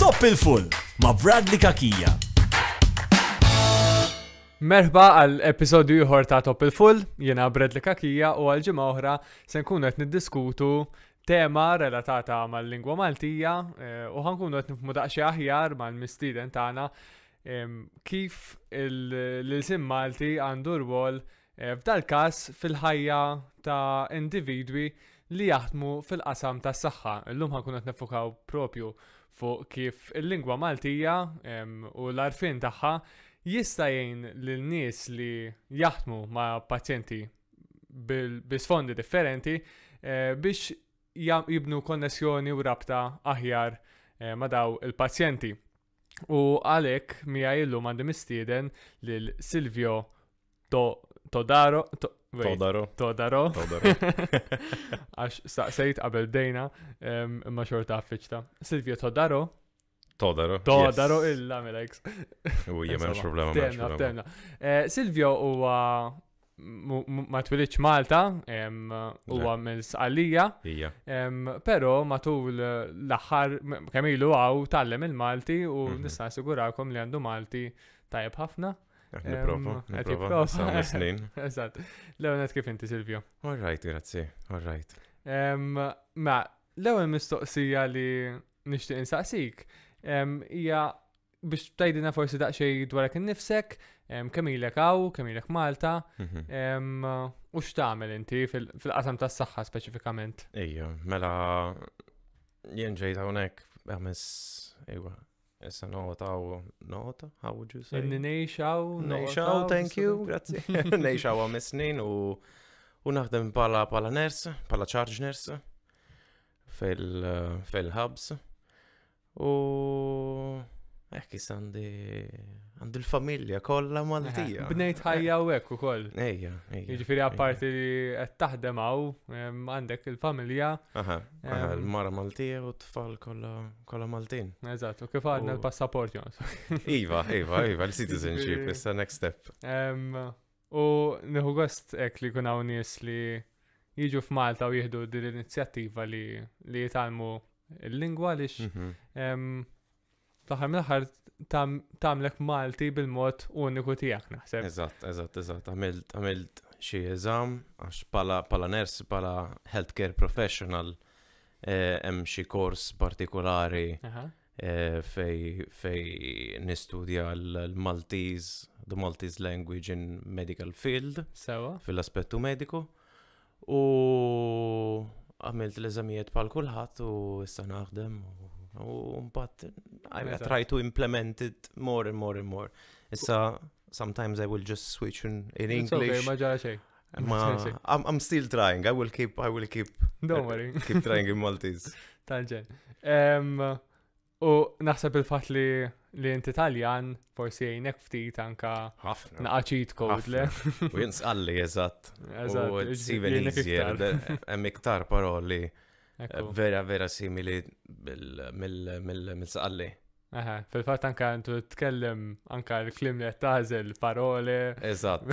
Top il-full ma' Bradley Kakija. Merħba għal episodju ieħor ta' Top il-full, jiena Bradley Kakija u għal ġimgħa oħra se nkunu qed niddiskutu tema relatata mal-lingwa Maltija u ħankunu qed nifhmu daqsxejn aħjar mal-mistieden tagħna kif l-isem Malti għandu rwol f'dal każ fil-ħajja ta' individwi li jaħdmu fil-qasam tas-saħħa. Illum ħankunu qed nifukaw propju fuq kif il-lingwa Maltija u l-arfin tagħha jista' jgħin lil-nies li jaħdmu ma' pazjenti bi-sfondi differenti biex jibnu konnessjoni u rabta aħjar ma' daw il-pazjenti. U għalhekk miegħi illum għandi mistieden lil Silvio Todaro. Għax saqsejt qabel bdejna imma xorta affiċta. Silvio Todaro. Todaro illa Melex. U jemmen problema. Silvio huwa ma twilidx Malta, huwa mill-Sqallija. Però matul l-aħħar kemm ilu għaw tallem il-Malti u nista' assigurakom li għandu Malti tajjeb ħafna. Niprofa, sa' snin. Eżatt. L-ewwel kif inti Silvio? All right, grazzi. All right. Ma l-ewwel mistoqsija li nixtieq insaqsik hija biex tgħidilna forsi daqsxejn dwarek innifsek, kemm ilek hawn, kemm ilek Malta, u x'tagħmel inti fil-qasam tas-saħħa speċifikament? Ejja, mela jien ġejt hawnhekk issa nota, how would you say? Nejxaw, thank you, grazzi. Nejxaw għam snin u naħdem pala nurse, pala charge nurse fil-hubs. U issa għandi l-familja kollha Maltija. Bnejt ħajja u hekk ukoll. Ejja. Jiġifieri apparti li qed taħdem hawn għandek il-familja. Il-mara Maltija u t-tfal kollha Maltin. Eżatt, u kif għadna l-passaport jons. Iva, l-citizenship, issa next step. U nieħu gost hekk li jkun hawn nies li jiġu f'Malta u jieħdu din l-inizjattiva li jitalmu il-lingwa lix fl-aħħar mill-aħħar tagħmlek Malti bil-mod uniku tiegħek naħseb. Eżatt. Għamilt xi eżam għax pala nurse, pala healthcare professional hemm xi kors partikolari fej nistudja l-Maltese, the Maltese language in medical field, fil-aspettu mediku. U għamilt l-eżamijiet pal kulħadd u issa naħdem but I try to implement it more and more. Issa sometimes I will just switch in English. I'm still trying. I will keep Don't worry. Keep trying in Maltese. Tanġen. U naħseb il-fatt li inti Taljan forsi jgħinek ftit anka naqaċit kod le. U jinsqalli eżatt. U it's even easier. Hemm iktar paroli vera simili mill-saqalli. Fil-fatt anka intu tkellem anka l-klim li tażel parole. Eżatt.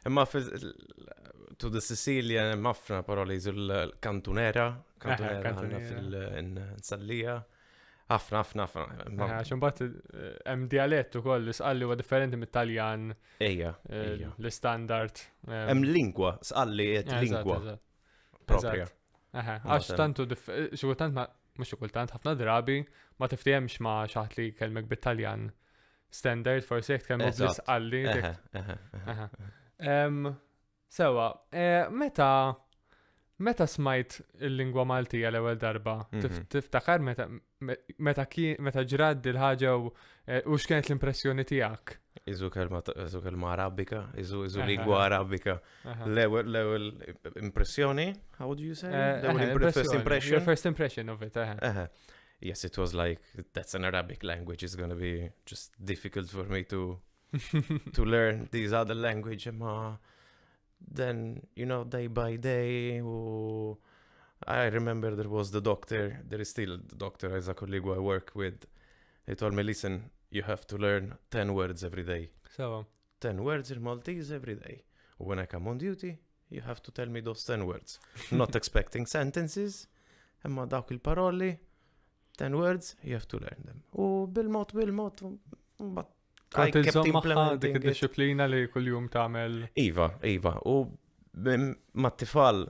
Imma to the Sicilian mafna paroli jiżu l-kantunera ħanna fil-sallija. ħafna. Xumbat hemm dialett ukoll li sqalli huwa differenti mit-Taljan. Ejja. L-istandard. Hemm lingwa, sqalli qed lingwa propria. Għax tantu xi kultant mhux kultant ħafna drabi ma tiftehemx ma' xaħat li jkellmek bit-Taljan standard forsi jekk tkellmu bl-isqalli. Sewa, meta smajt il-lingwa Maltija l-ewwel darba, tiftakar meta ġrad il-ħaġa u x'kienet l-impressjoni tiegħek? Iżu kelma Arabika, iżu lingwa Arabika. L-ewwel impressjoni, how would you say? First impression? Your first impression of it. Yes, it was like, that's an Arabic language. It's going to be just difficult for me to learn these other languages. Then, day by day, I remember there was the doctor, there is still the doctor as a colleague I work with. He told me, listen, you have to learn 10 words every day. So 10 words in Maltese every day. When I come on duty, you have to tell me those 10 words. Not expecting sentences, imma dawk il-paroli 10 words, you have to learn them. U bil-mod, but I Kont kept iżomm maħħa implementing dik it. id-disciplina li kull-jum tagħmel. Iva. U mat-tfal,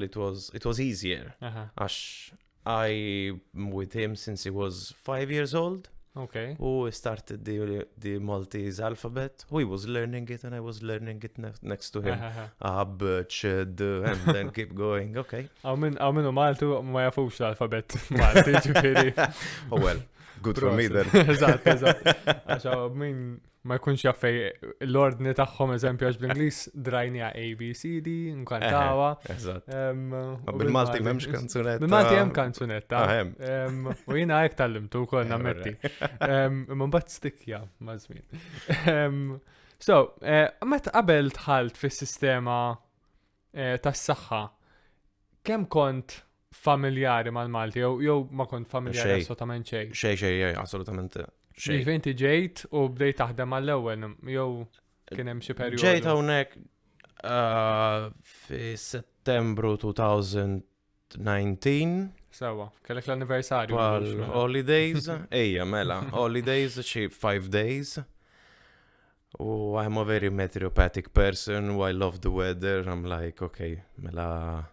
it was easier. Għax I with him since he was 5 years old. Okay. Who started the Maltese alphabet. He was learning it and I was learning it next to him. Ab, chd, and then keep going. Okay. Għaw minnu Maltu ma jafux l-alfabet Malti, ġifiri. Oh well, good for me then. Eżatt. Għaxa min ma jkunx jaffej l-ordni tagħhom eżempju għax bl-Inglis drajnija A, B, C, D, nkantawa. Eżatt. Ma bil-Malti memx kanzunetta. Bil-Malti hemm kanzunetta. Hemm. U jiena hekk tallimtu wkoll nammetti. Imma mbagħad stikja ma' żmien. So, meta qabel tħalt fis-sistema tas-saħħa, kemm kont familjari mal-Malti jew ma kont familjari assolutament xejn? Xejn, assolutament. Fejn inti ġejt u bdejt taħdem għall-ewwel jew kien hemm xi perjodu. Ġejt hawnhekk fi Settembru 2019. Sewa, kellek l-anniversarju. Holidays, mela, holidays xi 5 days. Oh, I'm a very meteoropathic person who I love the weather. I'm like, okay, mela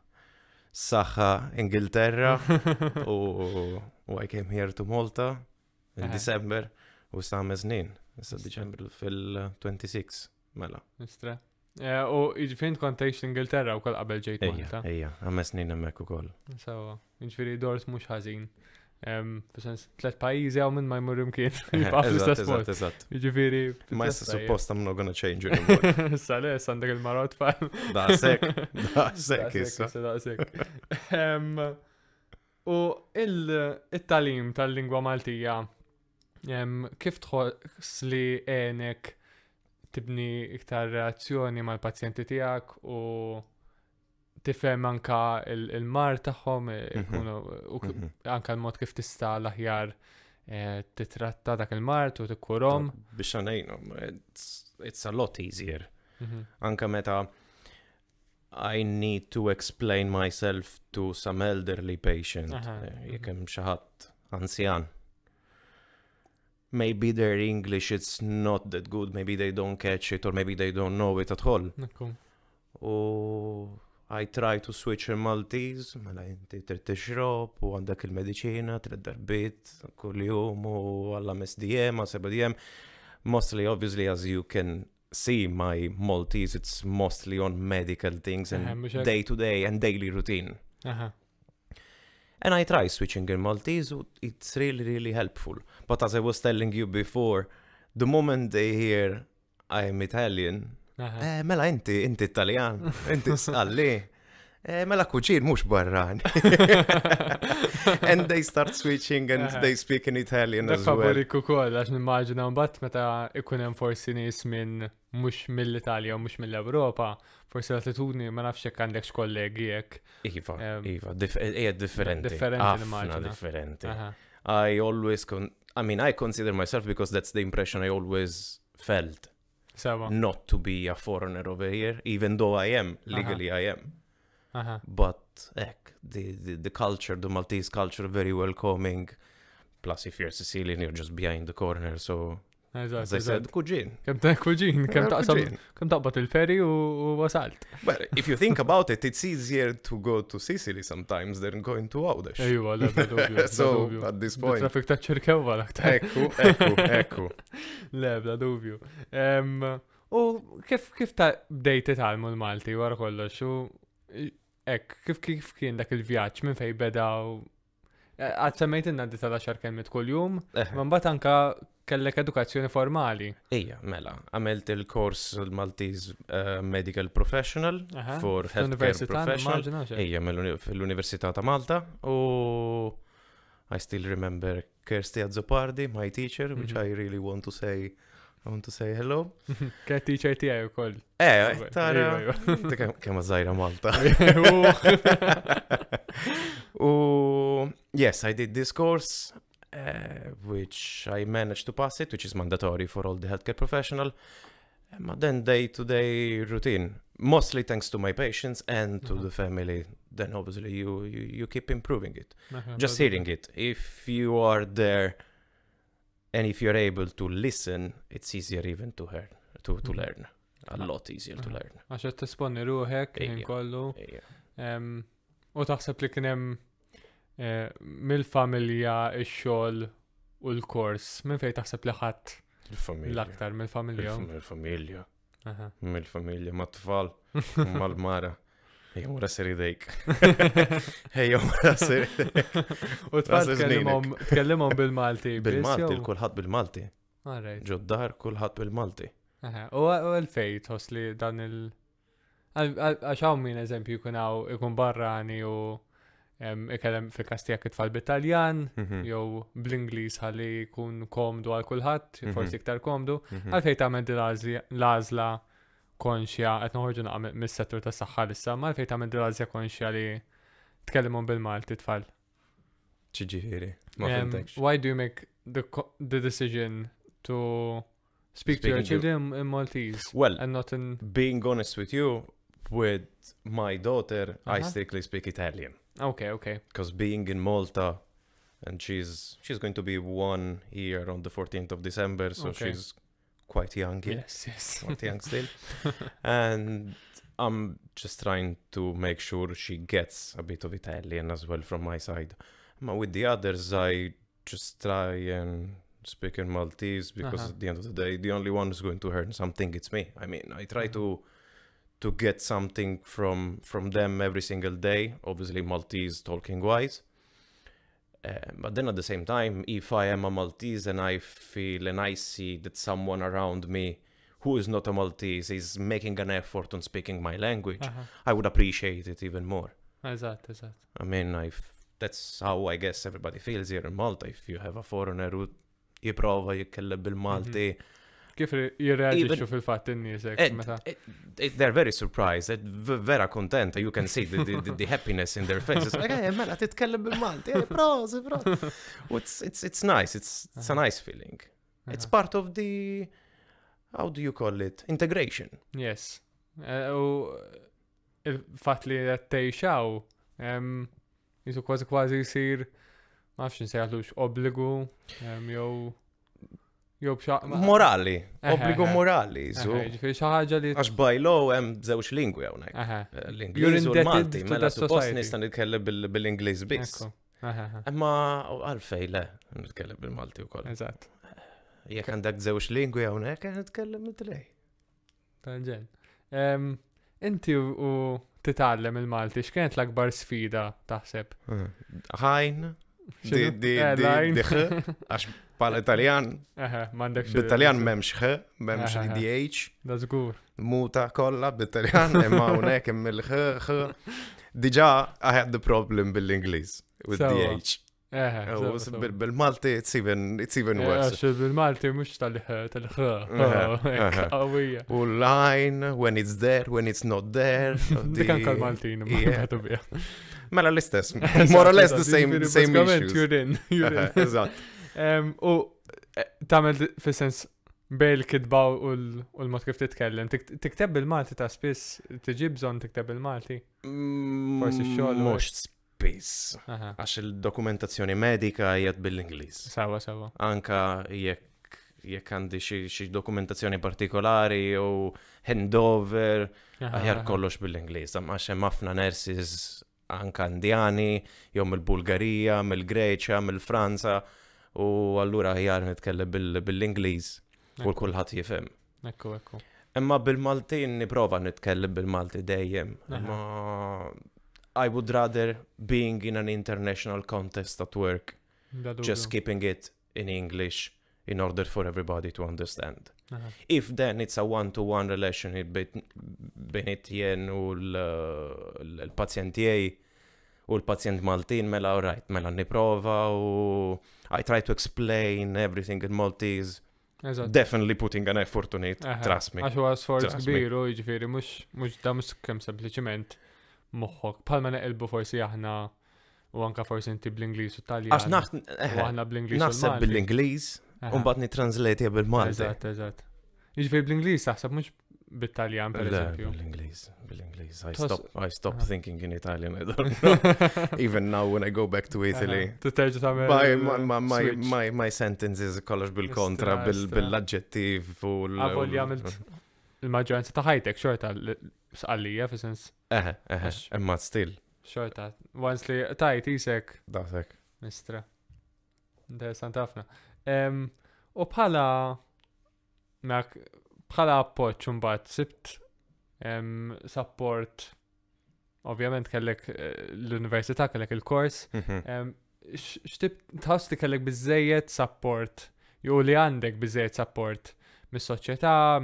Saħħa Ingilterra u I came here to Malta in December u sta' snin. Issa Diċembru fil-26, mela. Istra. U iġifint kontejx Ingilterra u kol qabel ġejt Malta. Ejja, 5 snin hemmhekk ukoll. Sawa, iġifieri dors mhux ħażin. F'sens 3 pajjiżi hawn minn ma jmur imkien. Eżatt. Jiġifieri. Ma issa suppost I'm not gonna change anymore. Issa le, għandek il-marot tfal. Daqshekk issa. U il-talim tal-lingwa Maltija, kif tħoss li għenek tibni iktar reazzjoni mal-pazjenti tiegħek u tifhem anka il-mar tagħhom anka l-mod kif tista' l-aħjar titratta dak il-mart u tikkurhom. Biex ngħinhom, it's a lot easier. Anka meta I need to explain myself to some elderly patient. Jekk hemm xi ħadd anzjan. Maybe their English it's not that good, maybe they don't catch it or maybe they don't know it at all. I try to switch in Maltese, mela inti trid tixrob u għandek il-mediċina, trid darbit kull jum u għalla MSDM, għal mostly, obviously, as you can see, my Maltese, it's mostly on medical things and day-to-day and daily routine. And I try switching in Maltese, it's really, really helpful. But as I was telling you before, the moment they hear I'm Italian, mela inti Italjan, inti sqalli. Mela kuċir mux barrani. And they start switching and they speak in Italian as well. Favorik ukoll għax nimmaġina mbagħad meta ikun hemm forsi nies minn mhux mill-Italja u mhux mill-Ewropa, forsi l-attitudni ma nafx hekk għandek x'kollegi hekk. Iva, hija differenti. Differenti. I always I consider myself, because that's the impression I always felt. Not to be a foreigner over here, even though I am, legally I am. But the culture, the Maltese culture, very welcoming. Plus, if you're Sicilian, you're just behind the corner, so as I said, kuġin. Kem taqbad il-ferry u wasalt. Well, if you think about it, it's easier to go to Sicily sometimes than going to Għawdex. Ejwa, lebda dubju. So, at this point. Trafik ta' ċirkewa l-aktar. Ekku. Lebda dubju. U kif ta' bdejt titgħallmu l-Malti wara kollox? Kif kien dak il-vjaġġ minn fejn beda għad semmejt inna di tal-10 kelmiet kull-jum, ma mbagħad anka kellek edukazzjoni formali. Ejja, mela, għamilt il-kors il-Maltese Medical Professional for Healthcare Professional. Ejja, fil-Università ta' Malta u I still remember Kersti Azzopardi, my teacher, which I really want to say hello. Kien teacher tiegħi wkoll. Tara, kemm żgħira Malta. Yes, I did this course, which I managed to pass it, which is mandatory for all the healthcare professional. Ma then day-to-day routine, mostly thanks to my patients and to the family, then obviously you keep improving it. Just hearing it. If you are there and if you're able to listen, it's easier even to learn. A lot easier to learn. Għaxa t-esponni ruħek, jien kollu. U taħseb li kienem mill-familja, il-xol u l-kors, minn fej taħseb li ħadd l-aktar mill-familja? Mill-familja, ma' tfal, mal-mara. Ejja mura seridejk. Ejja mura seridejk. U tfal tkellimhom bil-Malti. Bil-Malti, kulħadd bil-Malti. Ġoddar kulħadd bil-Malti. U għal-fej tħoss li dan għaxaw min eżempju ikun barrani u ikellem fil-kastijak it-tfal bit-Taljan, jew bl-Ingliż ħalli jkun komdu għal kulħadd, forsi iktar komdu, għalfej tagħmel l-għażla konxja, qed noħorġu naqgħu mis-settur tas-saħħa issa, ma għalfej tagħmel l-għażla konxja li tkellimhom bil-Malti tfal. Ċiġifieri, why do you make the decision to speak to your children in Maltese? Well, and not in... being honest with you, with my daughter, I strictly speak Italian. Okay. Because being in Malta, and she's going to be 1 year on the 14th of December, so she's quite young. Yes. Quite young still. And I'm just trying to make sure she gets a bit of Italian as well from my side. But with the others, I just try and speak in Maltese because at the end of the day, the only one who's going to learn something, it's me. I mean, I try to get something from them every single day, obviously Maltese talking wise. But then at the same time, if I am a Maltese and I feel and I see that someone around me who is not a Maltese is making an effort on speaking my language, I would appreciate it even more. Eżatt. I mean, that's how I guess everybody feels here in Malta. If you have a foreigner who jiprova jitkellem bil-Malti. Kif jirreagġixxu fil-fatt in-niesek meta? They're very surprised, vera contenta. You can see the happiness in their faces. Like, hey, mela titkellem bil-Malti. Hey, prosi. It's nice. It's a nice feeling. It's part of the, how do you call it? Integration. Yes. U il-fatt li qed tgħixaw jisu kważi jsir ma nafx nsejħlux obbligu jew morali, obbligu morali. Ġifieri xi ħaġa li għax bajlo hemm żewġ lingwi hawnhekk. L-Ingliż u l-Malti, mela suppost nista' nitkellem bil-Ingliż biss. Imma għalfej le nitkellem bil-Malti wkoll. Eżatt. Jekk għandek żewġ lingwi hawnhekk nitkellem it-tnej. Tal-ġen. Inti u titgħallem il-Malti, x'kienet l-akbar sfida taħseb? Ħajn, għax bħala Italjan, bit-Italjan m'hemmx ħ, m'hemmx DH. Da żgur. Muta kollha bit-Italjan, imma hawnhekk hemm il-ħ. Diġà I had the problem bil-Ingliż with DH. Bil-Malti it's even worse. Bil-Malti mhux tal-ħ. U line, when it's there, when it's not there. Dik anke l-Maltin imma biha. Mela l-istess. More or less the same issues. You're in. Eżatt. U tagħmel fis-sens bej il-kitba u l-mod kif titkellem. Tikteb bil-Malti ta' spiss, tiġi bżonn tikteb bil-Malti? Forsi x-xogħol. Mhux spiss. Għax il-dokumentazzjoni medika hija bil-Ingliż. Sawa. Anka jekk għandi xi dokumentazzjoni partikolari u handover, aħjar kollox bil-Ingliż. Għax hemm ħafna nurses anka Indjani, jew mill-Bulgarija, mill-Greċja, mill-Franza, u allura aħjar nitkellem bil-Ingliż u kulħadd jifhem. Ekku. Imma bil-Maltin nipprova nitkellem bil-Malti dejjem. Imma I would rather being in an international context at work, just keeping it in English in order for everybody to understand. If then it's a one-to-one relationship bejn it-jien u l-pazjent tiegħi u l-pazjent Maltin, mela alright, mela nipprova u I try to explain everything in Maltese. Definitely putting an effort on it, trust me. Għax huwa sforz kbir u jiġifieri mhux da mhux kemm sempliċement moħħok. Bħalma neqilbu forsi aħna u anke forsi inti bl-Ingliż u Taljan. Għax naħseb bil-Ingliż u mbagħad nitranslate bil-Malti. Eżatt. Jiġifieri bl-Ingliż taħseb mhux bit-Taljan pereżempju. Bil-Ingliż. I stop thinking in Italian. I don't know. Even now when I go back to Italy. Titerġa' tagħmel My sentences kollox bil-kontra, bil-adġettiv u Għavol jagħmel il-maġġoranza ta' ħajtek xorta sqallija fis-sens. Imma still. Xorta. Once li tajt isek. Dasek. Mistra. Interessant ħafna. U bħala appoġġ imbagħad sibt support, ovvjament kellek l-università kellek il-kors. X'tib tħoss li kellek biżejjed support, jew li għandek biżejjed support mis-soċjetà,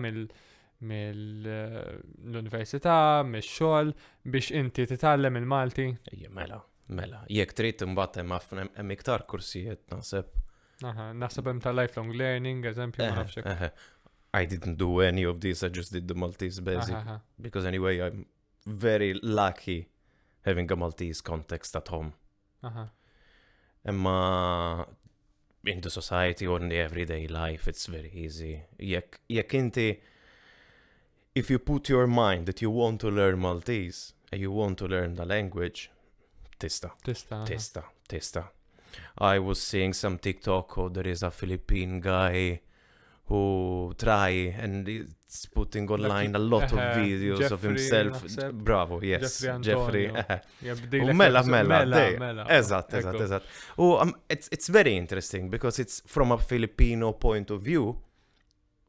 mill-università, mix-xogħol biex inti titgħallem il-Malti? Mela. Jekk trid imbagħad hemm iktar kursijiet naħseb. Naħseb hemm ta' lifelong learning, eżempju, ma nafx hekk. I didn't do any of this, I just did the Maltese basic. Because anyway, I'm very lucky having a Maltese context at home. Imma in the society or in the everyday life, it's very easy. Jekk inti, if you put your mind that you want to learn Maltese and you want to learn the language, tista. I was seeing some TikTok, or there is a Philippine guy who try and it's putting online a lot of videos of himself. Bravo, yes. Jeffrey. Mela. Eżatt. It's very interesting because it's from a Filipino point of view.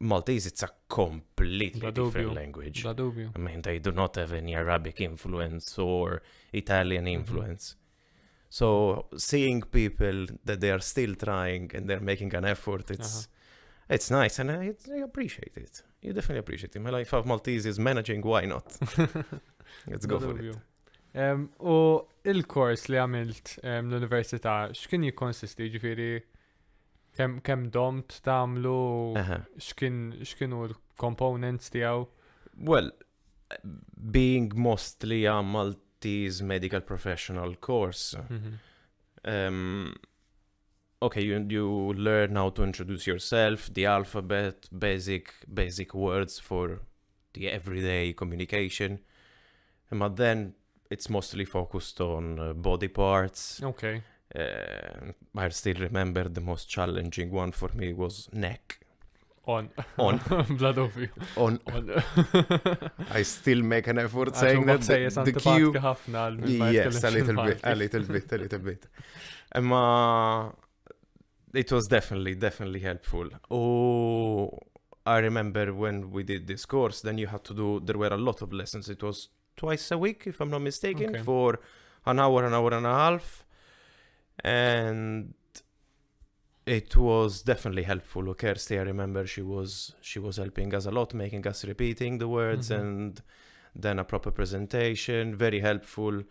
Maltese, it's a completely different language. I mean, they do not have any Arabic influence or Italian influence. So seeing people that they are still trying and they're making an effort, it's nice, and I appreciate it. You definitely appreciate it. My life of Maltese is managing, why not? Let's go for it. U il-kors li għamilt l-università, x'kien jikkonsisti, ġifieri kemm domt tagħmlu, x'kienu l-components tiegħu? Well, being mostly a Maltese medical professional course, okay, you learn how to introduce yourself, the alphabet, basic words for the everyday communication. But then it's mostly focused on body parts. Okay. I still remember the most challenging one for me was neck. On. Blood ovvju. On. I still make an effort saying that the cue. Yes, a little bit. It was definitely helpful. Oh, I remember when we did this course, then you had to do, there were a lot of lessons. It was twice a week, if I'm not mistaken, for an hour and a half. And it was definitely helpful. Kirsty, I remember she was helping us a lot, making us repeating the words and then a proper presentation, very helpful.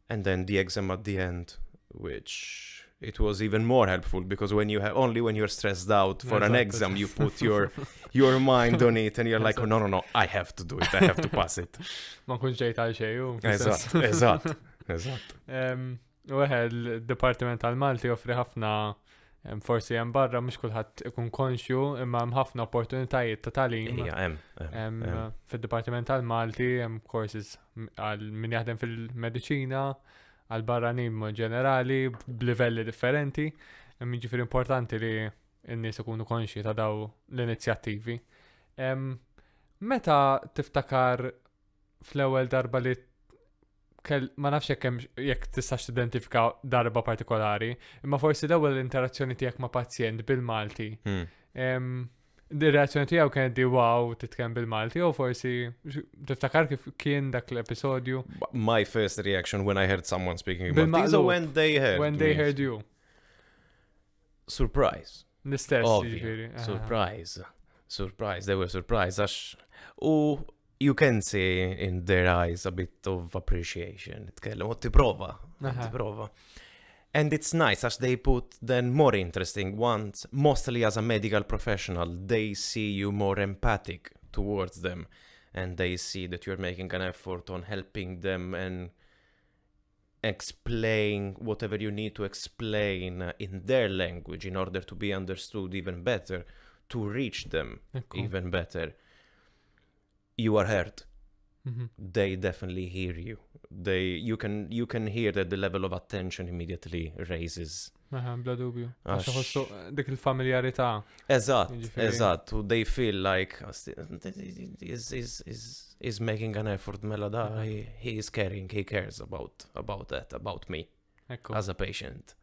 And then the exam at the end, which it was even more helpful because when you're stressed out for an exam, you put your mind on it and you're like, oh, no, I have to do it, I have to pass it. Ma nkunx ġejt għal xejn. Eżatt. U il-Dipartiment tal-Malti offri ħafna, forsi hemm barra mhux kulħadd ikun konxju, imma hemm ħafna opportunitajiet ta' tagħlim. Fid-Dipartiment tal-Malti hemm courses għal min jaħdem fil-mediċina, għal barranin ġenerali, b'livelli differenti. Jiġifieri importanti li n-nies ikunu konxji ta' daw l-inizjattivi. Meta tiftakar fl-ewwel darba li ma nafx jekk tistax tidentifika darba partikolari, imma forsi l-ewwel interazzjoni tiegħek ma' pazjent bil-Malti. Ir-reazzjoni tiegħu kienet di wow titkellem bil-Malti, u forsi tiftakar kif kien dak l-episodju? My first reaction when I heard someone speaking Maltese, when they heard you. Surprise. L-istess, jiġifieri. Surprise. They were surprised. U you can see in their eyes a bit of appreciation. Titkellem, tipprova. And it's nice as they put then more interesting ones, mostly as a medical professional, they see you more empathic towards them and they see that you're making an effort on helping them and explain whatever you need to explain in their language in order to be understood even better to reach them even better. You are heard. They definitely hear you. You can hear that the level of attention immediately raises. Bla dubju. Għaxa ħossu dik il-familjarità. Eżatt. They feel like he's making an effort, mela da, he is caring, he cares about me as a patient.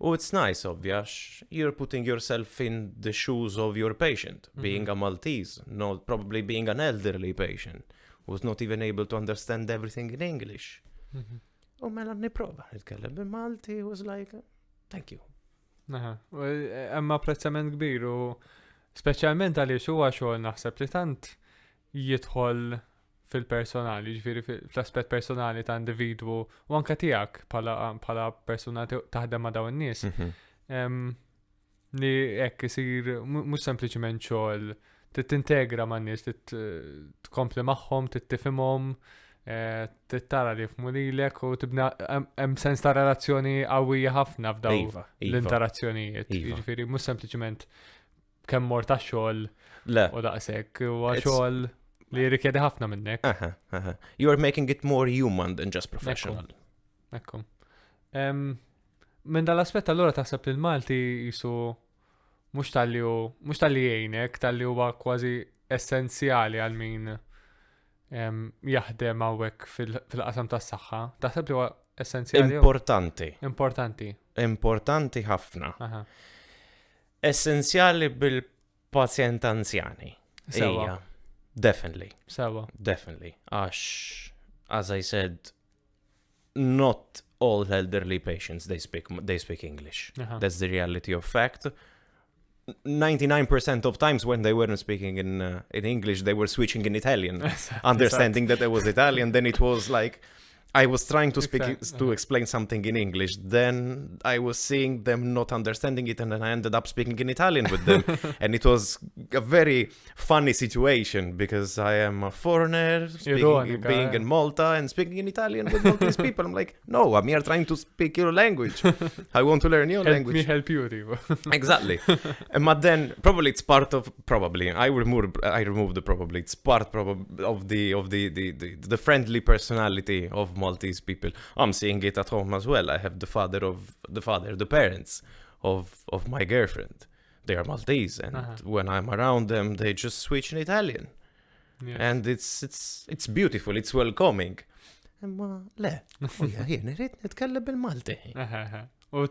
Oh, it's nice, obvious. You're putting yourself in the shoes of your patient, being a Maltese, not probably being an elderly patient, who's not even able to understand everything in English. Oh, mela niprofa, nitkellem bil-Malti, was like, thank you. Emma apprezzament kbir u speċjalment għaliex huwa xogħol naħseb li tant jidħol fil-personali, ġifieri fl-aspett personali ta' individwu u anke tiegħek bħala persuna taħdem ma' dawn in-nies. Li hekk isir mhux sempliċement xogħol tintegra man nies, tkompli magħhom, tifhimhom, tittara li jifhmu lilek u tibna hemm sens ta' relazzjoni qawwija ħafna f'dawn l-interazzjonijiet. Jiġifieri mhux sempliċement kemm mor tax-xogħol u daqshekk, huwa xogħol li jirrikjedi ħafna minnek. You are making it more human than just professional. Ekku. Minn dal-aspett allura taħseb li l-Malti jisu mhux talli jgħinek, talli huwa kważi essenzjali għal min jaħdem hawnhekk fil-qasam tas-saħħa. Taħseb li huwa essenzjali? Importanti ħafna. Essenzjali bil-pazjent anzjani. Sewa. Definitely. Sewa. Definitely. As I said, not all elderly patients, they speak English. That's the reality of fact. 99% of times when they weren't speaking in English, they were switching in Italian, understanding that I was Italian. Then it was like I was trying to explain something in English. Then I was seeing them not understanding it, and then I ended up speaking in Italian with them. And it was a very funny situation because I am a foreigner being in Malta and speaking in Italian with Maltese people. I'm like, no, I'm here trying to speak your language. I want to learn your language. Help me help you, Tivo. Exactly. But then probably it's part of I removed the probably. It's part of the friendly personality of Maltese people. I'm seeing it at home as well. I have the parents of my girlfriend. They are Maltese, and when I'm around them, they just switch in Italian. And it's beautiful, it's welcoming. Imma le, jien irrid nitkellem bil-Malti. U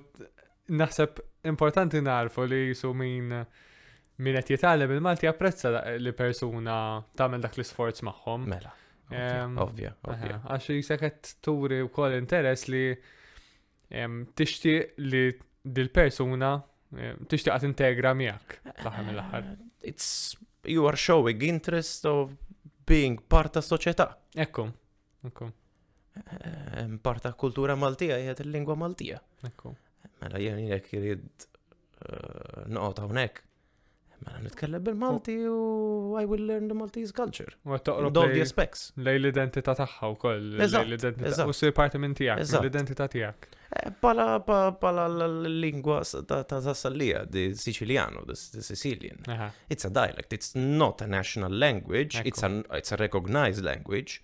naħseb importanti narfu li jisu min qed jitgħallem bil-Malti apprezza li persuna tagħmel dak l-isforz magħhom. Mela. Ovvja. Għax jiseket turi u kol interess li tixtieq li dil-persuna tixtieq għat integra miegħek l-aħħar mill-aħħar. You are showing interest of being part ta' soċjetà. Ekku. Part ta' kultura Maltija hija il-lingwa Maltija. Ekku. Mela jien jekk irid noqgħod hawnhekk. Mela nitkellem bil-Malti u I will learn the Maltese culture. And all the aspects. Lej l-identità tagħha wkoll. Eżatt. U ssir parti minn tiegħek, l-identità tiegħek. Pala l-lingwa ta' Sassalija, di Siciliano, the Sicilian. It's a dialect. It's not a national language. It's a recognized language.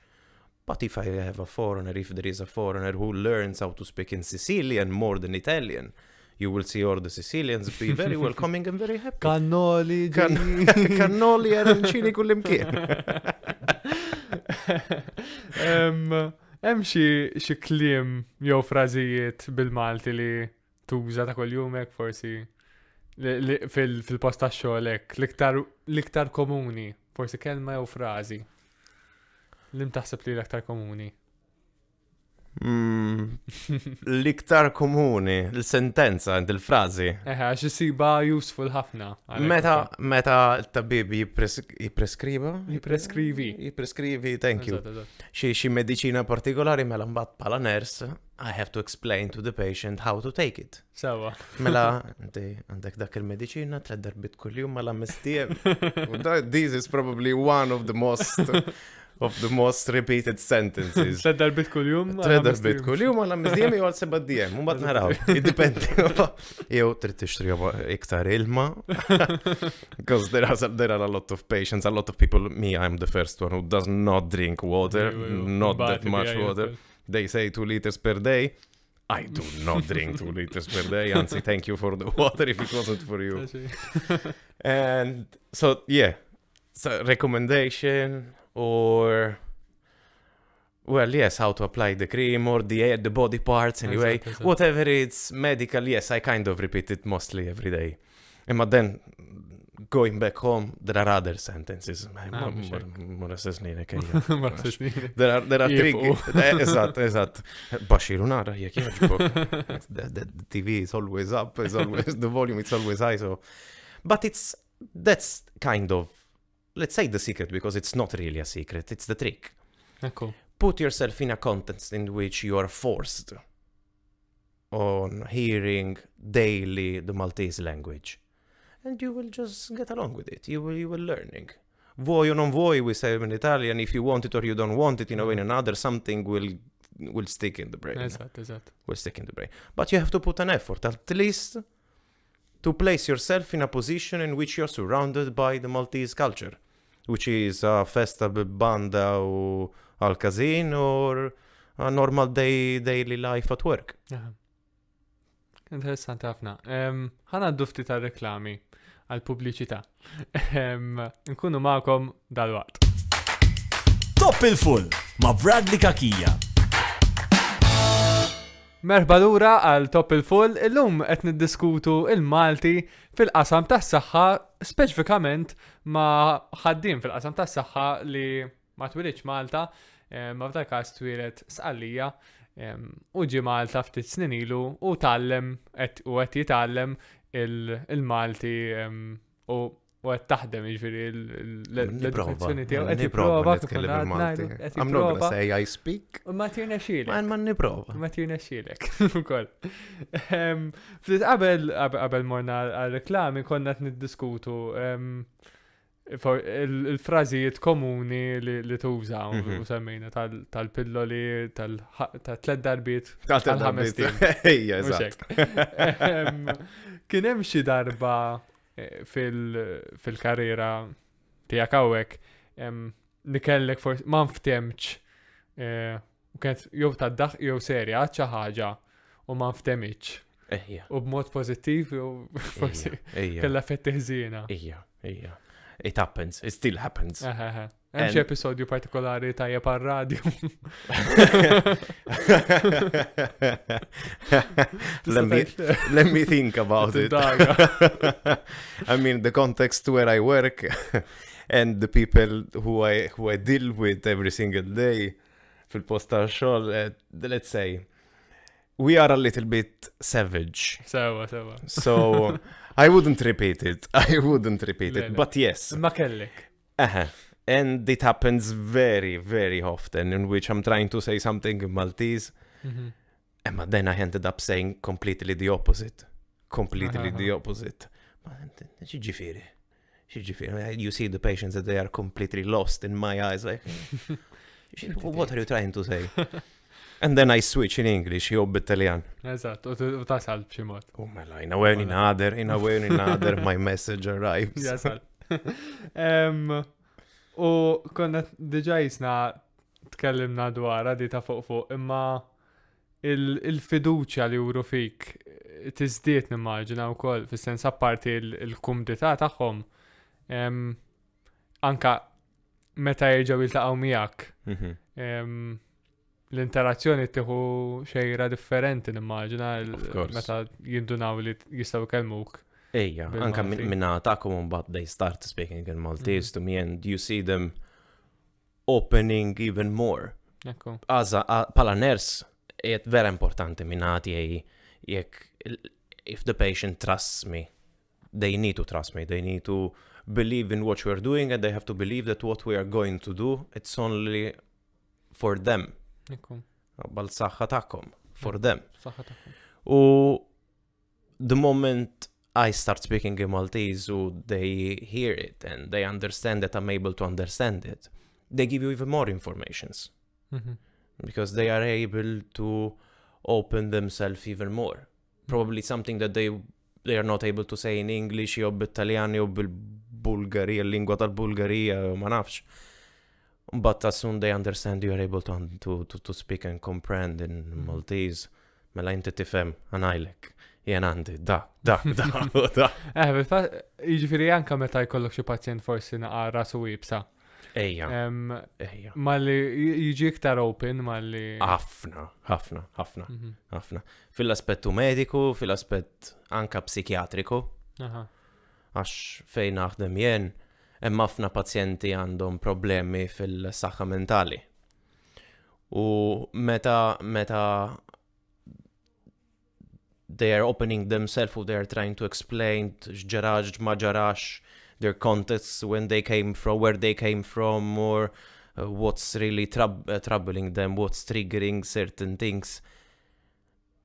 But if I have a foreigner, if there is a foreigner who learns how to speak in Sicilian more than Italian, you will see all the Sicilians be very welcoming and very happy. Cannoli arancini kullimkien. Hemm xi kliem jew frażijiet bil-Malti li tuża ta' koljumek forsi fil-post tax-xogħol hekk l-iktar komuni, forsi kelma jew frażi. Lim taħseb li l-iktar komuni? L-iktar komuni, l-sentenza, il-frazi. Għax jisiba useful ħafna. Meta l-tabib jipreskriva? Jipreskrivi, thank you. Xi medicina partikolari mela mbagħad bħala nurse, I have to explain to the patient how to take it. Sewa. Mela, għandek dak il-medicina, 3 darbit kuljum mela mistiem. This is probably one of the most of the most repeated sentences. Tred darbit kull-jum? Tred darbit kull-jum għal 5 diem jew għal 7 diem, u mbagħad naraw. Jiddependi. Jew trid tixtri iktar ilma. Because there are a lot of patients, a lot of people, me, I'm the first one who does not drink water, not that much water. They say 2 liters per day. I do not drink 2 liters per day. Anzi, thank you for the water if it wasn't for you. And so, yeah, so recommendation or, well, yes, how to apply the cream or the body parts anyway. Exactly. Whatever it's medical, yes, I kind of repeat it mostly every day. But then, going back home, there are other sentences. There are tricky. Eżatt. Baxiru nara, jek jgħġbok. The TV is always up, the volume is always high, so. But that's kind of, let's say the secret, because it's not really a secret, it's the trick. Cool. Put yourself in a context in which you are forced on hearing daily the Maltese language. And you will just get along with it. You will learning. Vuoi o non vuoi, we say in Italian, if you want it or you don't want it, in a way or another, something will stick in the brain. Esat. Will stick in the brain. But you have to put an effort, at least, to place yourself in a position in which you're surrounded by the Maltese culture, which is a festa banda u al-kazin or a normal daily life at work. Interessanti ħafna. Ħana d-dufti ta' reklami għal-pubbliċità. Nkunu ma'kom dal-waqt. Top il-full ma' Bradley Kakija. Merħba lura għal Top il-full, illum qed niddiskutu il-Malti fil-qasam tas-saħħa, speċifikament ma' ħaddiem fil-qasam tas-saħħa li ma twilidx Malta, ma f'dak każ twilet Sqallija. U ġi Malta ftit snin ilu u tallem u qed jitgħallem il-Malti u qed taħdem jiġifieri l-edukazzjoni tiegħu qed jipprova nitkellem il-Malti. I'm not gonna say I speak. Ma tirnexxielek. Ma nipprova. Ma tirnexxielek ukoll. Ftit qabel morna għal-reklami konna qed niddiskutu il-frażijiet komuni li tuża u semmejna tal-pilloli tal-3 darbiet tal-5 tim. Ejja, eżatt. Kien hemm xi darba fil-karriera tiegħek hawnhekk nikellek forsi ma nftemx u kienet jew tad-daħ jew serja xi ħaġa u ma nftemitx. U b'mod pożittiv jew forsi kellha effetti ħżiena. Ejja. It happens. It still happens. Hemm xi episodju partikolari tajjeb għar-radju. Let me think about it. I mean, the context where I work and the people who I deal with every single day fil-post tax-xogħol, let's say, we are a little bit savage. Sewa. So I wouldn't repeat it. But yes. Ma kellek. And it happens very, very often in which I'm trying to say something in Maltese. But then I ended up saying completely the opposite. Ġifieri. You see the patients that they are completely lost in my eyes. Like, what are you trying to say? And then I switch in English, jew bit-Taljan. Eżatt, u tasal b'xi mod. Mela, in a way or another, my message arrives. Jasal. U konna diġà jisna tkellimna dwarha di ta' fuq, imma il-fiduċja li juru fik tiżdied nimmaġina wkoll fis-sens apparti il-kumdità tagħhom anka meta jerġgħu jiltaqgħu miegħek. L-interazzjoni tieħu xejra differenti nimmaġina meta jindunaw li jistgħu jkellmuk. Ejja, anka minna tagħkom mbagħad they start speaking in Maltese to me and you see them opening even more. Ekku. Pala nurse qiegħed vera importanti minna tiegħi if the patient trusts me, they need to trust me, they need to believe in what we're doing and they have to believe that what we are going to do, it's only for them. Bal-saħħa tagħkom, for them. U the moment I start speaking in Maltese, they hear it and they understand that I'm able to understand it, they give you even more informations. Because they are able to open themselves even more. Probably something that they are not able to say in English jew bit-Taljani jew bil-Bulgari, l-lingwa tal-Bulgarija, ma nafx. But as soon they understand, you are able to speak and comprehend in Maltese. Mela inti tifhem għanajlek. Jien għandi, da. Jiġifieri anke meta jkollok xi pazjent forsi naqa' rasu wiebsa. Ejja. Malli jiġi iktar open, malli. Ħafna. Fil-aspettu mediku, fil-aspett anka psikjatriku. Għax fejn naħdem jien, hemm ħafna pazjenti għandhom problemi fil-saħħa mentali. U meta they are opening themselves, or they are trying to explain x'ġarax, ma ġarax, their contexts, when they came from, where they came from, or what's really troubling them, what's triggering certain things.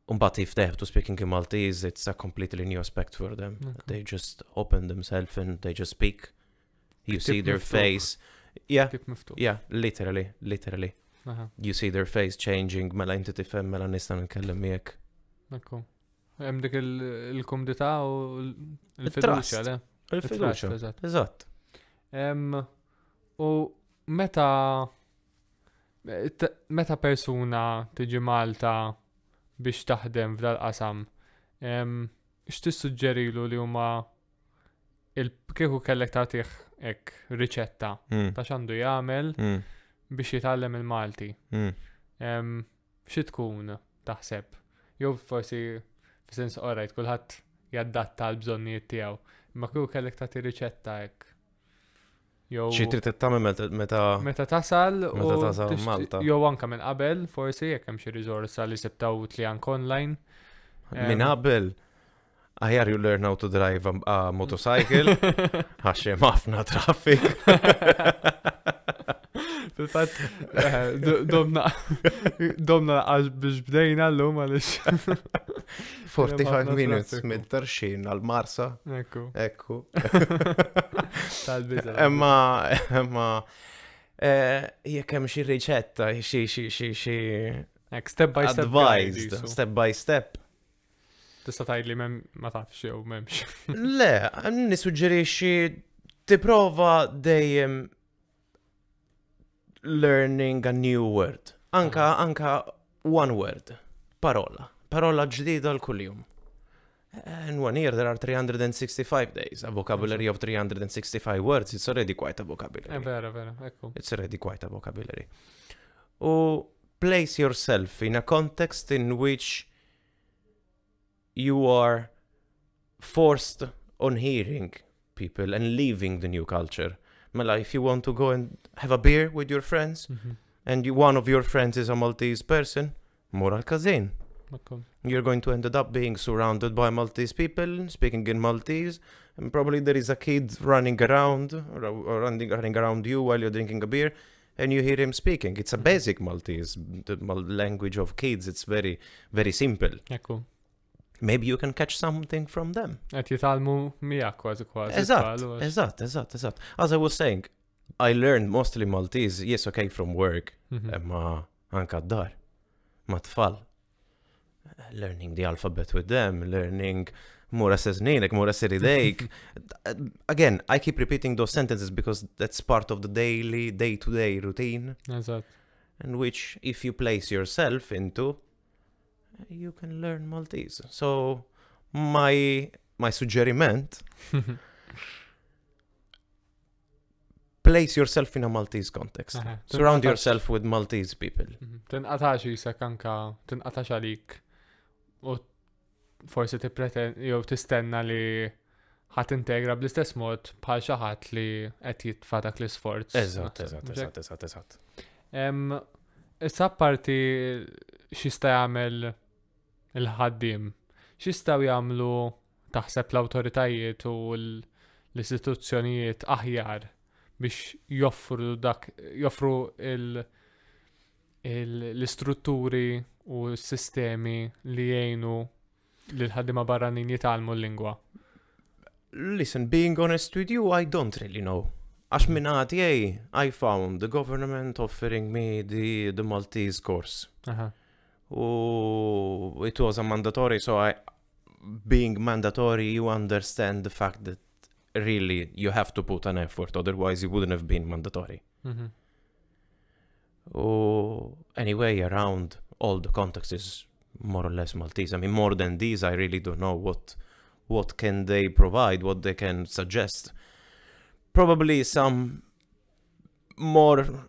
But if they have to speak in Maltese, it's a completely new aspect for them. Okay. They just open themselves and they just speak. You see their face. Yeah, literally. You see their face changing, mela inti tifhem, mela nista' nkellem miegħek. Ekku. Hemm dik il-kumdità u l-fiduċja, le? Il-fiduċja, eżatt. U meta persuna tiġi Malta biex taħdem f'dal-qasam, x'tissuġġerilu li huma kieku kellek tagħtih hekk riċetta ta' x'għandu jagħmel biex jitgħallem il-Malti. X'i tkun taħseb? Jew forsi f'sens orajt kulħadd jaddatta l-bżonnijiet tiegħu. Imma kieku kellek tagħti riċetta hekk. Xi trid tagħmel meta tasal Malta. Jew anke minn qabel forsi jekk hemm xi riżorsa li sebtaw tlijank online. Minn qabel aħjar you learn how to drive a motorcycle għax hemm ħafna traffic. Fil-fatt domna għax biex bdejna llum għaliex 45 minutes mid-Tarxin għal-Marsa. Ekku. Tal-biża. Emma jekk hemm xi riċetta, xi step by step advised, step by step. Tista' tgħidli ma tafx jew m'hemmx. Le, nissuġġerixxi tipprova dejjem learning a new word. Anka one word. Parola ġdida l-kuljum. In 1 year there are 365 days. A vocabulary of 365 words, it's already quite a vocabulary. Vera, ekku. It's already quite a vocabulary. Place yourself in a context in which you are forced on hearing people and leaving the new culture. Mela, if you want to go and have a beer with your friends, and one of your friends is a Maltese person, moral kazin. You're going to end up being surrounded by Maltese people, speaking in Maltese, and probably there is a kid running around, or running around you while you're drinking a beer, and you hear him speaking. It's a basic Maltese, the language of kids, it's very, very simple. Ekku. Maybe you can catch something from them. Qed jitgħallmu miegħek kważi. Eżatt. As I was saying, I learned mostly Maltese, yes, okay, from work, ma anka d-dar, ma tfal. Learning the alphabet with them, learning mura sezninek, mura siridejk. Again, I keep repeating those sentences because that's part of the day-to-day routine. Eżatt. And which, if you place yourself into, you can learn Maltese. So, my suġġeriment, place yourself in a Maltese context. Surround yourself with Maltese people. Tinqatax jisek anka, tinqatax għalik u forsi jew tistenna li ħadd integra bl-istess mod bħal xi ħadd li qed jitfa' dak l-isforz. Eżatt. Issa apparti x'jista' jagħmel il-ħaddiem, x'jistgħu jagħmlu taħseb l-awtoritajiet u l-istituzzjonijiet aħjar biex joffru l-istrutturi u s-sistemi li jgħinu li l-ħaddima barranin jitgħallmu l-lingwa? Listen, being honest with you, I don't really know. Għax minnati, I found the government offering me the Maltese course. It was a mandatory, so being mandatory, you understand the fact that really you have to put an effort, otherwise it wouldn't have been mandatory. Anyway, around all the context is more or less Maltese. I mean, more than these, I really don't know what can they provide, what they can suggest. Probably some more,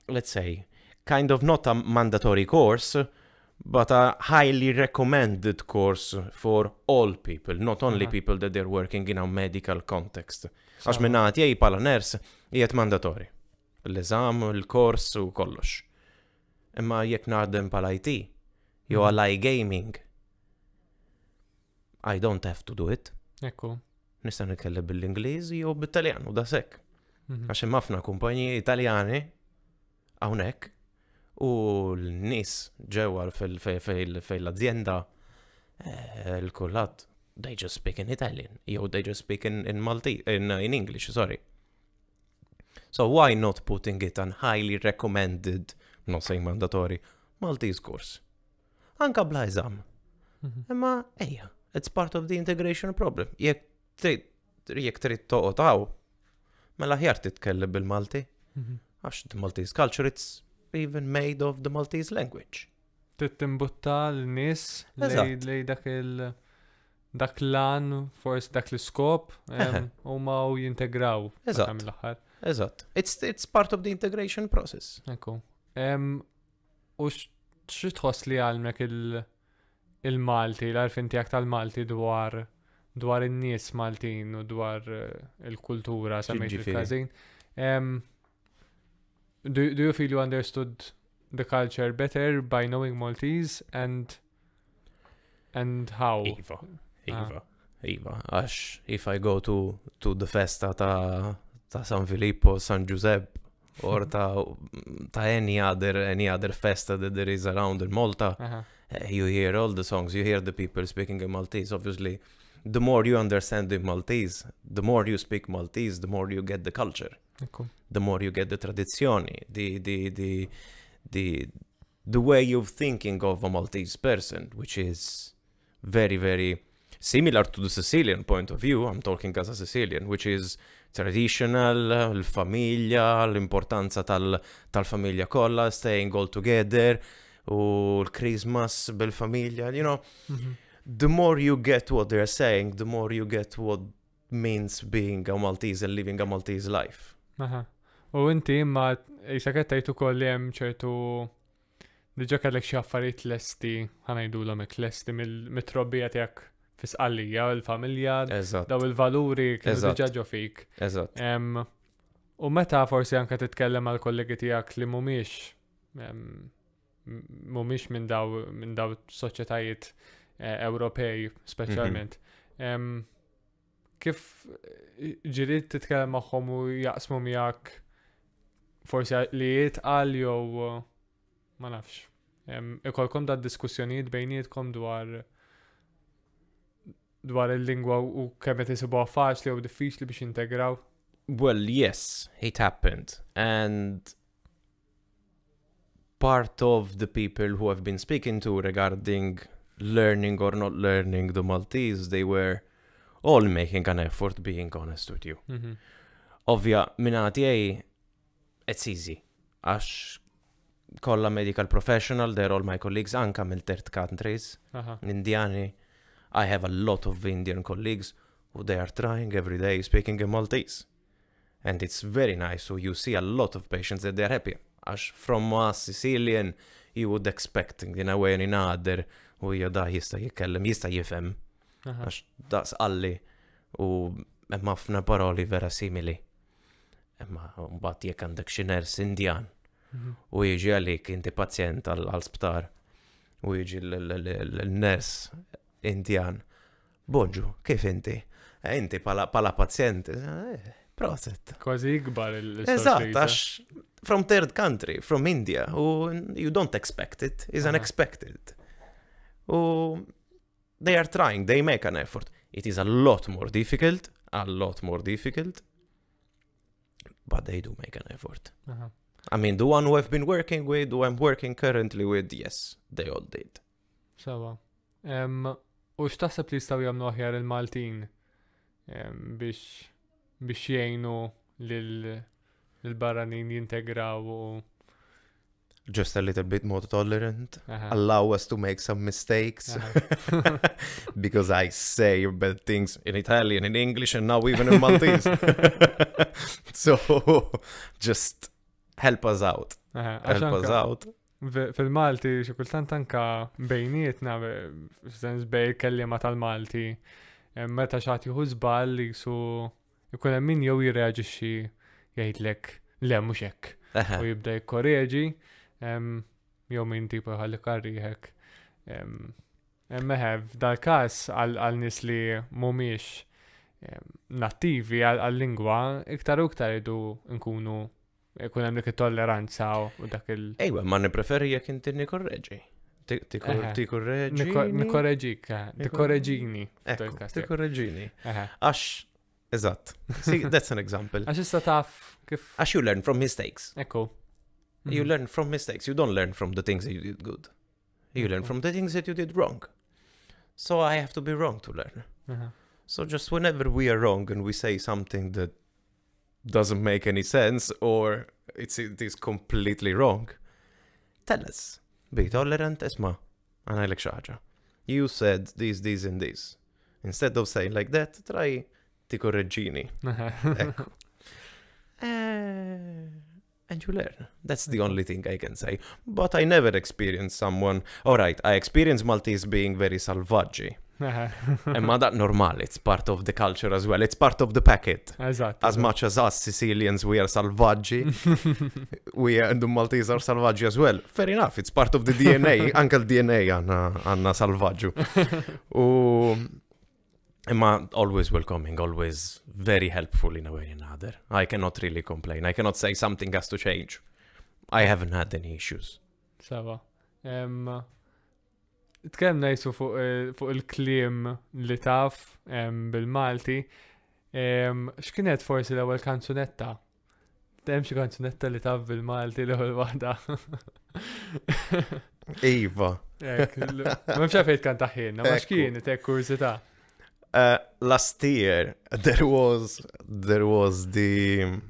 let's say, kind of not a mandatory course, but a highly recommended course for all people, not only people that they're working in a medical context. Għax minnati pala ners, jiet mandatori. L-eżam, il-kors u kollox. Imma jek naħdem pala IT, jew għal gaming, I don't have to do it. Ekku. Nista' nitkellem bil-Ingliż jew bit-Taljan u da sekk. Għax hemm ħafna kumpanji Italjani hawnhekk u l-nies ġewwa fil-azienda l-kullat they just speak in Italian, jew they just speak in Maltese, in English, sorry. So why not putting it on highly recommended, not saying mandatory, Maltese course? Anka bla eżam. Imma it's part of the integration problem. Jekk trid toqgħod mela ħjar titkellem bil-Malti. Għax the Maltese culture, it's even made of the Maltese language. Timbutta l-nies lej dak lan, forsi dak l-iskop, u ma jintegraw. Eżatt. It's part of the integration process. Ekku. U xi tħoss li għalmek il-Malti, l-għarfin tiegħek tal-Malti dwar in-nies Maltin u dwar il-kultura semmejt il-każin. Do you feel you understood the culture better by knowing Maltese and how? Iva. Għax if I go to the festa ta' San Filippo, San Giuseppe, or ta' any other festa that there is around in Malta, you hear all the songs, you hear the people speaking in Maltese. Obviously, the more you understand the Maltese, the more you speak Maltese, the more you get the culture. The more you get the tradizioni, the way of thinking of a Maltese person, which is very, very similar to the Sicilian point of view. I'm talking as a Sicilian, which is traditional, l-familja, l-importanza tal-familja kollha, staying all together, u l-Christmas bil-familja, you know. The more you get what they're saying, the more you get what means being a Maltese and living a Maltese life. U inti imma jisakettajt ukoll li hemm ċertu diġà kellek xi affarijiet lesti, ħanajdulhom hekk lesti mit-trobbija tiegħek fis-qallija u l-familja, daw il-valuri kienu diġà ġo fik. Eżatt. U meta forsi anke titkellem għal kollegi tiegħek li mhumiex minn daw soċjetajiet Ewropej speċjalment. Kif ġiriet titkellem magħhom u jaqsmu miegħek forsi li jitqal jew ma nafx. Ikolkom da diskussjonijiet bejnietkom dwar il-lingwa u kemm qed isibuha faċli u diffiċli biex jintegraw? Well, yes, it happened. And part of the people who I've been speaking to regarding learning or not learning the Maltese, they were all making an effort, being honest with you. Ovvja, minna tiegħi, it's easy. Għax kolla medical professional, they're all my colleagues, anka mill-third countries. Indiani, I have a lot of Indian colleagues who they are trying every day speaking in Maltese. And it's very nice, so you see a lot of patients that they're happy. Għax from a Sicilian, you would expect in a way or another, u jada jista jitkellem, jista jifhem. Għax daqs qalli u hemm ħafna paroli vera simili. Imma mbagħad jekk għandek xi ners Indjan u jiġi għalik inti pazjent għall-sptar u jiġi l-ners Indjan. Bonġu, kif inti? Inti pala pazjent. Proset. Kważi ikbar il-sorpriża. Eżatt, għax from third country, from India, u you don't expect it, is unexpected. U they are trying, they make an effort. It is a lot more difficult, but they do make an effort. I mean, the one who I've been working with, who I'm working currently with, yes, they all did. Sawa. U x'taħseb li jistgħu jagħmlu aħjar il-Maltin biex jgħinu lil-barranin jintegraw u Just a little bit more tolerant, allow us to make some mistakes, because I say bad things in Italian, in English, and now even in Maltese. So, just help us out. Help us out. Fil-Malti, xi kultant anka bejnietna, f'sens bej kellima tal-Malti, meta xagħti jieħu żball li jkun hemm min jew jirreaġixxi jgħidlek le mhux hekk u jibda jikkorreġi. Jew min tipo ħalli karriħek. Meħev, dal-kas għal-nis li mumiex nattivi għal-lingwa, iktar u iktar jidu nkunu ikun hemm dik it-tolleranza u dak il- Ejwa, ma nipreferi jekk inti nikorreġi. Tikorreġi. Nikorreġik, tikorreġini. Tikorreġini. Għax, eżatt. See, that's an example. Għax issa taf kif. Għax you learn from mistakes. Ekku. You learn from mistakes. You don't learn from the things that you did good. You learn from the things that you did wrong. So I have to be wrong to learn. So just whenever we are wrong and we say something that doesn't make any sense or it is completely wrong, tell us. Be tolerant, isma. Għanajlek xaħġa. You said this and this. Instead of saying like that, try tikorreġini. Ekku. And you learn. That's the only thing I can say. But I never experienced someone... Alright, I experienced Maltese being very salvaggi. Emma that normal, it's part of the culture as well. It's part of the packet. As much as us Sicilians, we are salvaggi. The Maltese are salvaggi as well. Fair enough, it's part of the DNA. Anche il DNA għanna salvaggio. Emma always welcoming, always very helpful in a way or another. I cannot really complain. I cannot say something has to change. I haven't had any issues. Sawa. Tkellem najsu fuq il-kliem li taf bil-Malti. X'kienet forsi l-ewwel kanzunetta? Hemm xi kanzunetta li taf bil-Malti l-ewwel waħda. Iva. Ma mx għafejt kan taħħinna, ma x'kienet hekk kursità? Last year there was the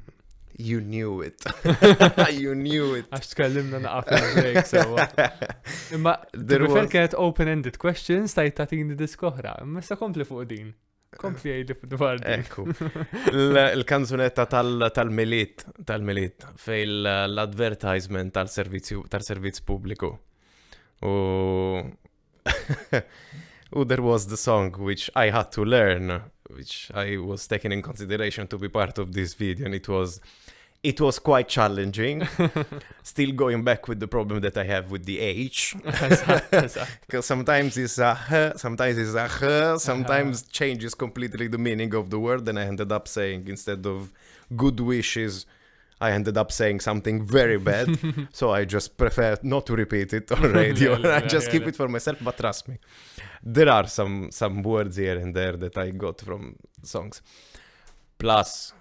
you knew it. You knew it. Għax tkellimna naqaf il-break sewa. Imma prefer kienet open-ended questions tajt tatini diskoħra. Imma sa kompli fuq din. Kompli għajli fuq dwar din. Ekku. Il-kanzunetta tal-milit fej l-advertisement tal-servizz pubbliku. There was the song which I had to learn, which I was taking in consideration to be part of this video, and it was quite challenging. Still going back with the problem that I have with the H. Because sometimes it's a h, sometimes it's a h, sometimes changes completely the meaning of the word, and I ended up saying, instead of good wishes, I ended up saying something very bad. So I just prefer not to repeat it on radio. I just keep it for myself, but trust me. There are some words here and there that I got from songs. Plus,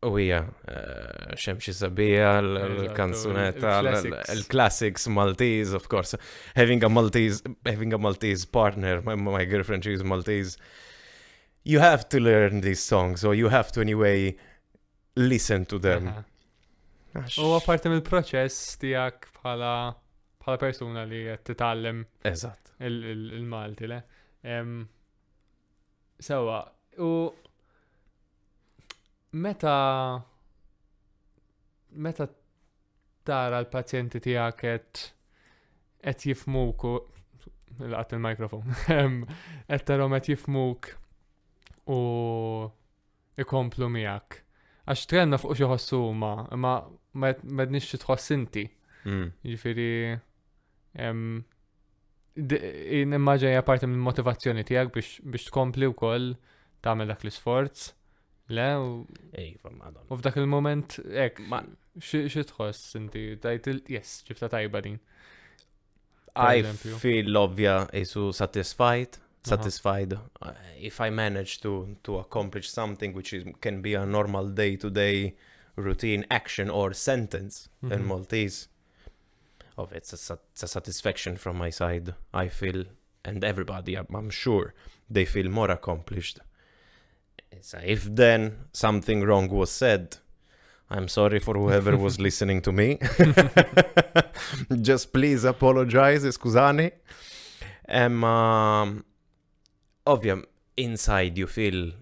Xemxi Sabija, l-kanzunetta, l-classics Maltese, of course. Having a Maltese partner, my girlfriend, she's Maltese. You have to learn these songs, or you have to anyway listen to them. U għaparti mill-proċess tijak bħala persuna li titallem il-Malti, le? Sewa, u meta tara l-pazjenti tijak et jifmuk u laqt il-mikrofon et tarom et jifmuk u ikomplu miegħek. Għax trenna fuq xi ħossu ma m'għedniex xi tħoss inti. Jiġifieri nimmaġina parti mill-motivazzjoni tiegħek biex tkompli wkoll tagħmel dak l-isforz. Le u f'dak il-moment hekk xi tħoss inti tajt ġibta tajba din. I feel ovvja isu satisfied satisfied. If I manage to accomplish something which can be a normal day-to-day routine action or sentence in Maltese, it's a satisfaction from my side, I feel, and everybody, I'm sure, they feel more accomplished. So if then something wrong was said, I'm sorry for whoever was listening to me. Just please apologize, scusani. Obviously, inside you feel,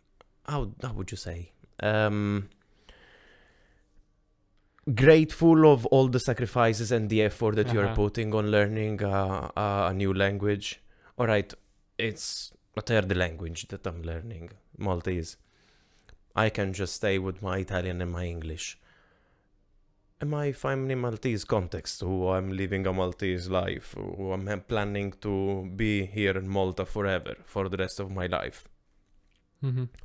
how would you say? Grateful of all the sacrifices and the effort that you're putting on learning a new language. All right, it's a third language that I'm learning, Maltese. I can just stay with my Italian and my English. If I'm in a Maltese context, who I'm living a Maltese life, who I'm planning to be here in Malta forever, for the rest of my life,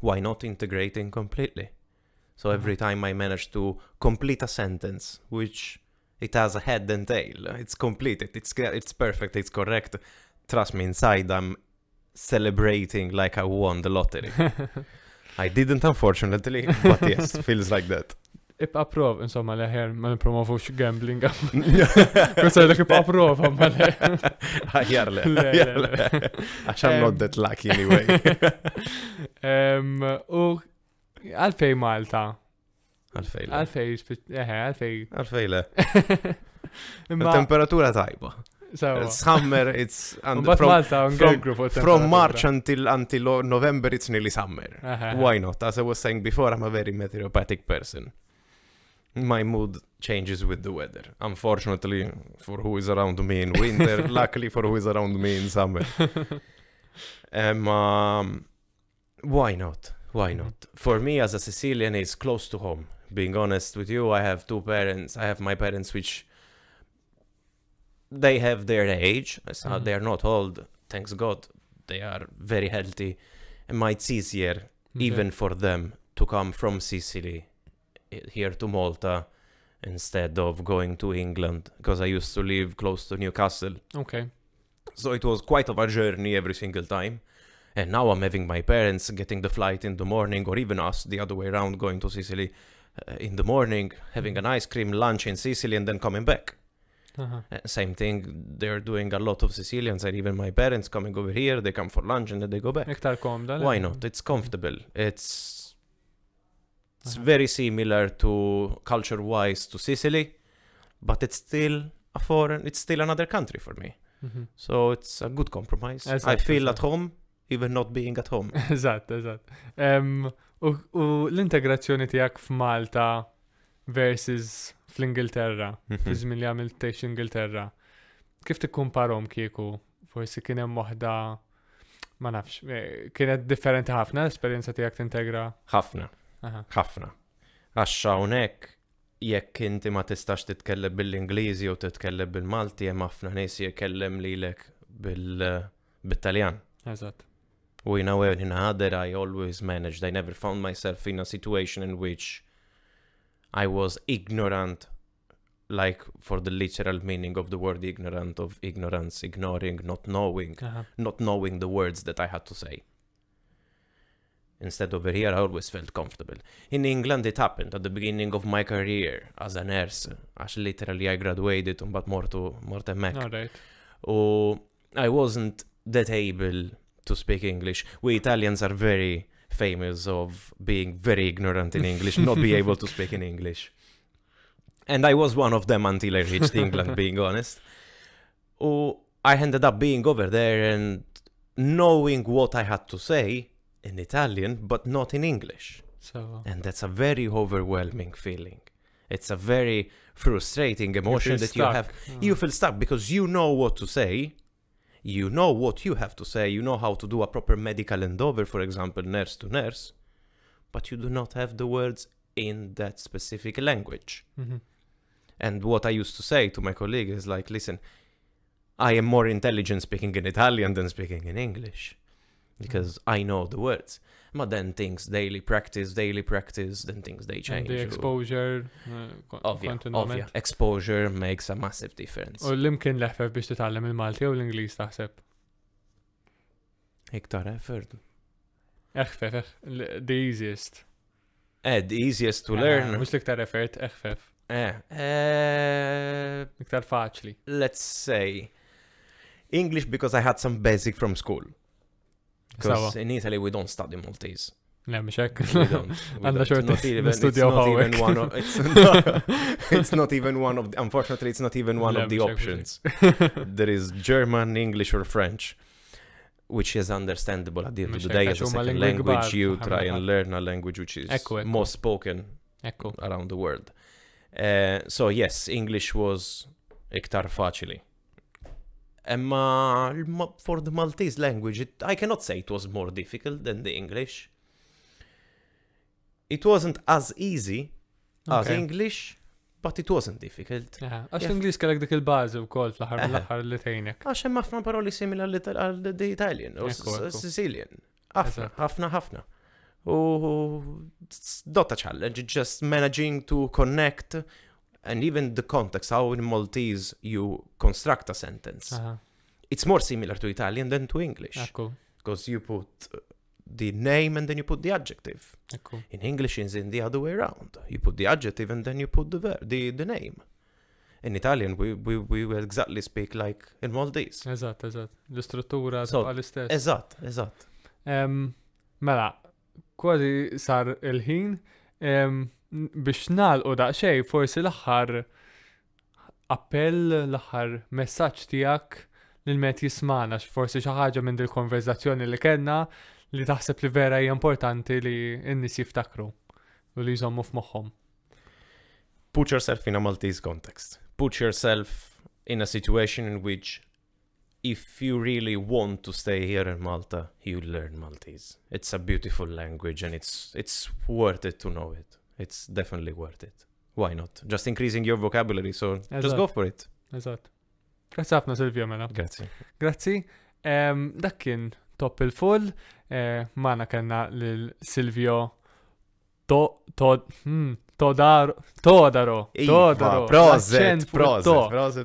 why not integrating completely? So every time I manage to complete a sentence, which it has a head and tail, it's completed, it's perfect, it's correct. Trust me, inside I'm celebrating like I won the lottery. I didn't, unfortunately, but yes, feels like that. Ibqa prov, insomma, leħer, ma nipromovux gambling. Kunsajlek ibqa prov, ma leħer. Ħajjarle. Għax I'm not that lucky anyway. U għalfej Malta? Għalfej. Għalfej le. Il-temperatura tajba. Summer, it's from March until November, it's nearly summer. Why not? As I was saying before, I'm a very meteoropathic person. My mood changes with the weather. Unfortunately, for who is around me in winter, luckily for who is around me in summer. Why not? Why not? For me, as a Sicilian, it's close to home. Being honest with you, I have two parents. I have my parents, which they have their age. So they are not old, thanks God. They are very healthy. And it's easier, even for them, to come from Sicily here to Malta instead of going to England, because I used to live close to Newcastle. Okay. So it was quite of a journey every single time. And now I'm having my parents getting the flight in the morning, or even us the other way around, going to Sicily in the morning, having an ice cream lunch in Sicily and then coming back. Same thing, they're doing a lot of Sicilians, and even my parents coming over here, they come for lunch and then they go back. Why not? It's comfortable. It's very similar to culture-wise to Sicily, but it's still it's still another country for me. So it's a good compromise. I feel at home, even not being at home. Eżatt. U l-integrazzjoni tiegħek f'Malta versus fl-Ingilterra, fi żmien li għamilt tgħix Ingilterra. Kif tikkumparhom kieku? Forsi kien hemm waħda ma nafx, kienet differenti ħafna l-esperjenza tiegħek tintegra? Ħafna. Għax hawnhekk jekk inti ma tistax titkellem bil-Ingliżi u titkellem bil-Malti, hemm ħafna nies jitkellem lilek bil-Taljan. Eżatt. We know in other I always managed. I never found myself in a situation in which I was ignorant, like for the literal meaning of the word ignorant, of ignorance, ignoring, not knowing the words that I had to say. Instead over here, I always felt comfortable. In England, it happened at the beginning of my career as a nurse. As literally I graduated, but more to Mac. Alright. I wasn't that able to speak English. We Italians are very famous of being very ignorant in English, not be able to speak in English. And I was one of them until I reached England, being honest. I ended up being over there and knowing what I had to say in Italian, but not in English. And that's a very overwhelming feeling. It's a very frustrating emotion that you have. You feel stuck because you know what to say. You know what you have to say. You know how to do a proper medical handover, for example, nurse to nurse. But you do not have the words in that specific language. And what I used to say to my colleague is like, listen, I am more intelligent speaking in Italian than speaking in English. Because I know the words. But then things, daily practice, then things they change. And the exposure. Ovvja. Exposure makes a massive difference. U l-imkien leħfef biex titgħallem il-Malti u l-Ingliż taħseb? Iktar effort. Eħfef, the easiest. The easiest to learn. Mux liktar effort, eħfef. Iktar faċli. Let's say English because I had some basic from school. Because in Italy we don't study Maltese. Le, mux hekk. Għanda It's not even one of, unfortunately, it's not even one of the options. There is German, English or French, which is understandable at the end of the day as a second language. You try and learn a language which is most spoken around the world. So yes, English was iktar faċili. Emma, for the Maltese language, I cannot say it was more difficult than the English. It wasn't as easy as English, but it wasn't difficult. Għax l-Inglis kellek dik il-bażi wkoll fl-aħħar li tgħinek. Għax hemm ħafna paroli simili għall-Italian u Sicilian. Ħafna. U dotta challenge, just managing to connect and even the context, how in Maltese you construct a sentence. It's more similar to Italian than to English. Because you put the name and then you put the adjective. In English it's in the other way around. You put the adjective and then you put the name. In Italian we will exactly speak like in Maltese. Eżatt. L-istruttura għal-istess. Eżatt. Mela, kważi sar il-ħin biex nagħlqu daqsxejn forsi l-aħħar appell, l-aħħar messaġġ tiegħek lil met jismana, forsi xi ħaġa minn dil-konverzazzjoni li kellna li taħseb li vera hija importanti li n-nies jiftakru u li jżommu f'moħħhom. Put yourself in a Maltese context. Put yourself in a situation in which if you really want to stay here in Malta, you learn Maltese. It's a beautiful language and it's worth it to know it. It's definitely worth it. Why not? Just increasing your vocabulary, so just go for it. Eżatt. Grazzi ħafna Silvio mela. Grazzi. Dak kien Top il-Full. Mana kellna lil Silvio Todaro. Proset.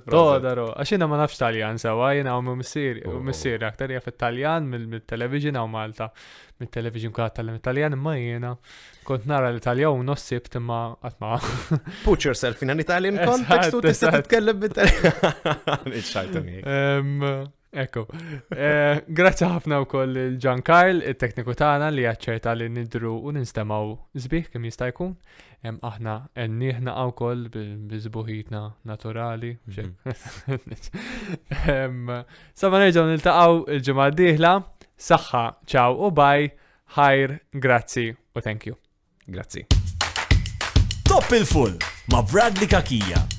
Todaro. Għaxina ma nafx Taljan sewa, jena u missieri aktar jaf Taljan mill-television għaw Malta. Mill-television kwa tal Taljan imma jena. Kont nara l-Italjan u nossibt imma għatma. Put yourself in an Italian context u tista' titkellem bit-Taljan. Iċċajta Ekku. Grazzi ħafna wkoll il-Gian Karl, it-tekniku tagħna li jaċċerta li nidru u ninstemaw żbieħ kemm jista' jkun. Aħna nnieħna wkoll biżbuħitna naturali. Sa ma nerġgħu niltaqgħu il-ġimgħa d-dieħla. Saħħa, ciao u bye. Ħajr, grazzi u thank you. Grazzi. Top il-Full ma' Bradley Kakija.